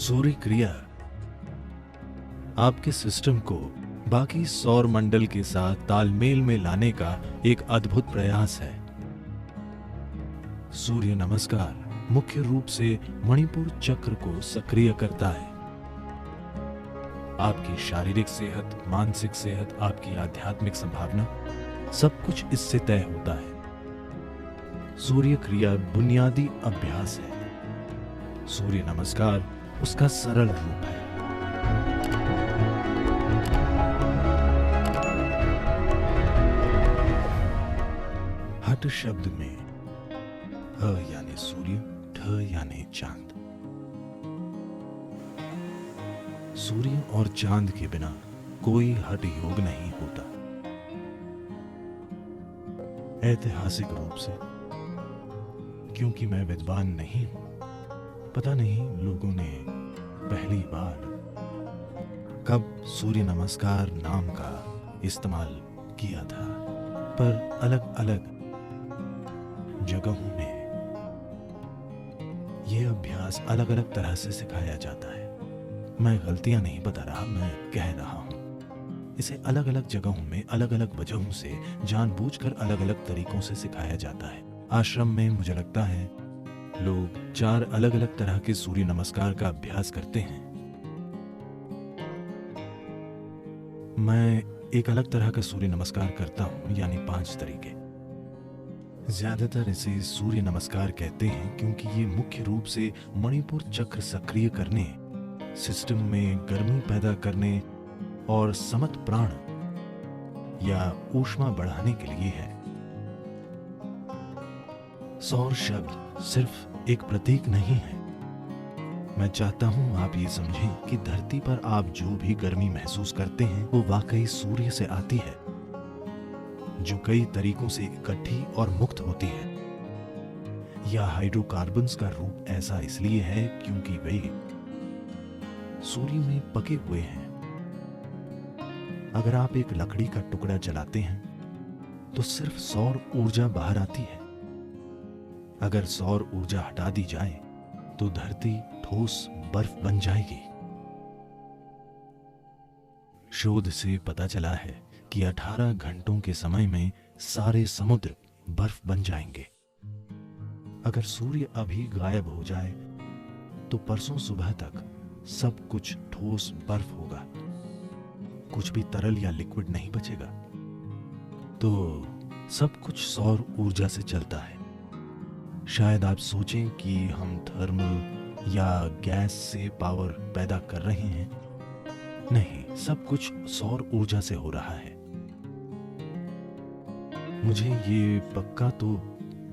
सूर्य क्रिया आपके सिस्टम को बाकी सौर मंडल के साथ तालमेल में लाने का एक अद्भुत प्रयास है। सूर्य नमस्कार मुख्य रूप से मणिपुर चक्र को सक्रिय करता है। आपकी शारीरिक सेहत, मानसिक सेहत, आपकी आध्यात्मिक संभावना सब कुछ इससे तय होता है। सूर्य क्रिया बुनियादी अभ्यास है। सूर्य नमस्कार उसका सरल रूप है। हठ शब्द में ह यानी सूर्य, ठ यानी चांद। सूर्य और चांद के बिना कोई हठ योग नहीं होता। ऐतिहासिक रूप से, क्योंकि मैं विद्वान नहीं हूं, पता नहीं लोगों ने पहली बार कब सूर्य नमस्कार नाम का इस्तेमाल किया था, पर अलग अलग जगहों में यह अभ्यास अलग अलग तरह से सिखाया जाता है। मैं गलतियां नहीं बता रहा, मैं कह रहा हूं। इसे अलग अलग जगहों में अलग अलग वजहों से जानबूझकर अलग अलग तरीकों से सिखाया जाता है। आश्रम में मुझे लगता है लोग 4 अलग अलग तरह के सूर्य नमस्कार का अभ्यास करते हैं। मैं एक अलग तरह का सूर्य नमस्कार करता हूं, यानी 5 तरीके। ज्यादातर इसे सूर्य नमस्कार कहते हैं क्योंकि ये मुख्य रूप से मणिपुर चक्र सक्रिय करने, सिस्टम में गर्मी पैदा करने और समत प्राण या ऊष्मा बढ़ाने के लिए है। सौर शब्द सिर्फ एक प्रतीक नहीं है। मैं चाहता हूं आप ये समझें कि धरती पर आप जो भी गर्मी महसूस करते हैं वो वाकई सूर्य से आती है, जो कई तरीकों से इकट्ठी और मुक्त होती है। या हाइड्रोकार्बन्स का रूप ऐसा इसलिए है क्योंकि वे सूर्य में पके हुए हैं। अगर आप एक लकड़ी का टुकड़ा जलाते हैं तो सिर्फ सौर ऊर्जा बाहर आती है। अगर सौर ऊर्जा हटा दी जाए तो धरती ठोस बर्फ बन जाएगी। शोध से पता चला है कि 18 घंटों के समय में सारे समुद्र बर्फ बन जाएंगे। अगर सूर्य अभी गायब हो जाए तो परसों सुबह तक सब कुछ ठोस बर्फ होगा, कुछ भी तरल या लिक्विड नहीं बचेगा। तो सब कुछ सौर ऊर्जा से चलता है। शायद आप सोचें कि हम थर्मल या गैस से पावर पैदा कर रहे हैं। नहीं, सब कुछ सौर ऊर्जा से हो रहा है। मुझे ये पक्का तो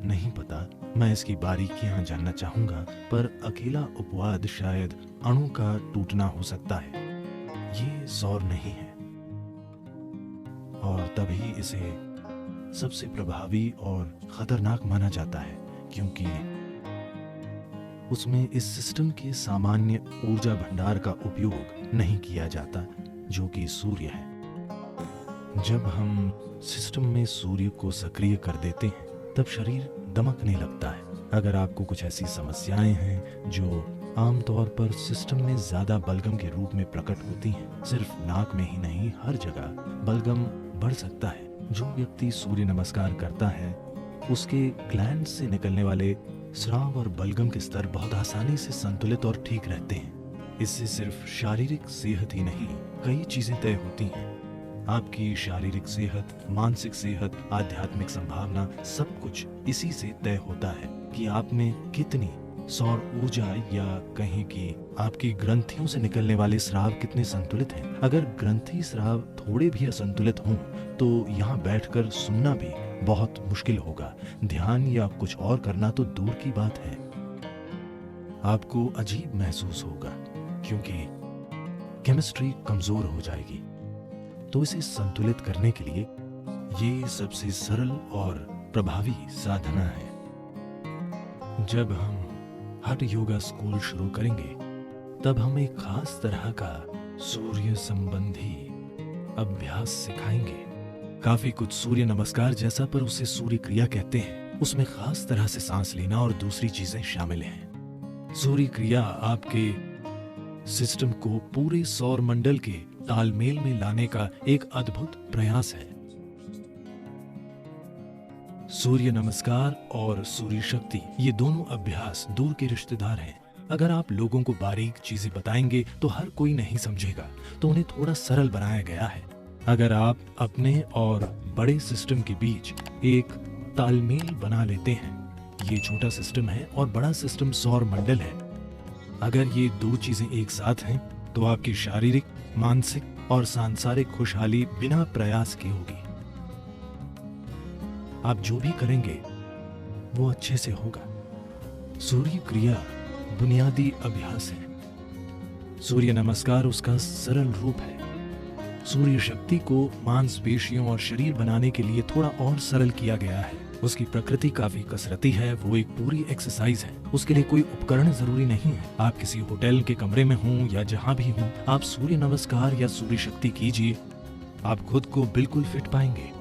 नहीं पता, मैं इसकी बारीकियां जानना चाहूंगा, पर अकेला अपवाद शायद अणु का टूटना हो सकता है। ये सौर नहीं है और तभी इसे सबसे प्रभावी और खतरनाक माना जाता है क्योंकि उसमें इस सिस्टम के सामान्य ऊर्जा भंडार का उपयोग नहीं किया जाता, जो कि सूर्य है। जब हम सिस्टम में सूर्य को सक्रिय कर देते हैं तब शरीर दमकने लगता है। अगर आपको कुछ ऐसी समस्याएं हैं जो आमतौर पर सिस्टम में ज्यादा बलगम के रूप में प्रकट होती हैं, सिर्फ नाक में ही नहीं हर जगह बलगम बढ़ सकता है। जो व्यक्ति सूर्य नमस्कार करता है उसके ग्लैंड से निकलने वाले स्राव और बलगम के स्तर बहुत आसानी से संतुलित और ठीक रहते हैं। इससे सिर्फ शारीरिक सेहत ही नहीं, कई चीजें तय होती हैं। आपकी शारीरिक सेहत, मानसिक सेहत, आध्यात्मिक संभावना सब कुछ इसी से तय होता है कि आप में कितनी सौर ऊर्जा या कहें कि आपकी ग्रंथियों से निकलने वाले स्राव कितने संतुलित हैं। अगर ग्रंथि स्राव थोड़े भी असंतुलित हों तो यहाँ बैठकर सुनना भी बहुत मुश्किल होगा। ध्यान या कुछ और करना तो दूर की बात है। आपको अजीब महसूस होगा क्योंकि केमिस्ट्री कमजोर हो जाएगी। तो इसे संतुलित करने के लिए ये सबसे सरल और प्रभावी साधना है। जब हम हठ योगा स्कूल शुरू करेंगे तब हम एक खास तरह का सूर्य संबंधी अभ्यास सिखाएंगे। काफी कुछ सूर्य नमस्कार जैसा, पर उसे सूर्य क्रिया कहते हैं। उसमें खास तरह से सांस लेना और दूसरी चीजें शामिल हैं। सूर्य क्रिया आपके सिस्टम को पूरे सौर मंडल के तालमेल में लाने का एक अद्भुत प्रयास है। सूर्य नमस्कार और सूर्य शक्ति ये दोनों अभ्यास दूर के रिश्तेदार हैं। अगर आप लोगों को बारीक चीजें बताएंगे तो हर कोई नहीं समझेगा, तो उन्हें थोड़ा सरल बनाया गया है। अगर आप अपने और बड़े सिस्टम के बीच एक तालमेल बना लेते हैं, ये छोटा सिस्टम है और बड़ा सिस्टम सौर मंडल है, अगर ये दो चीजें एक साथ हैं तो आपकी शारीरिक, मानसिक और सांसारिक खुशहाली बिना प्रयास के होगी। आप जो भी करेंगे वो अच्छे से होगा। सूर्य क्रिया बुनियादी अभ्यास है। सूर्य नमस्कार उसका सरल रूप है। सूर्य शक्ति को मांसपेशियों और शरीर बनाने के लिए थोड़ा और सरल किया गया है। उसकी प्रकृति काफी कसरती है, वो एक पूरी एक्सरसाइज है। उसके लिए कोई उपकरण जरूरी नहीं है। आप किसी होटल के कमरे में हों या जहां भी हों, आप सूर्य नमस्कार या सूर्य शक्ति कीजिए, आप खुद को बिल्कुल फिट पाएंगे।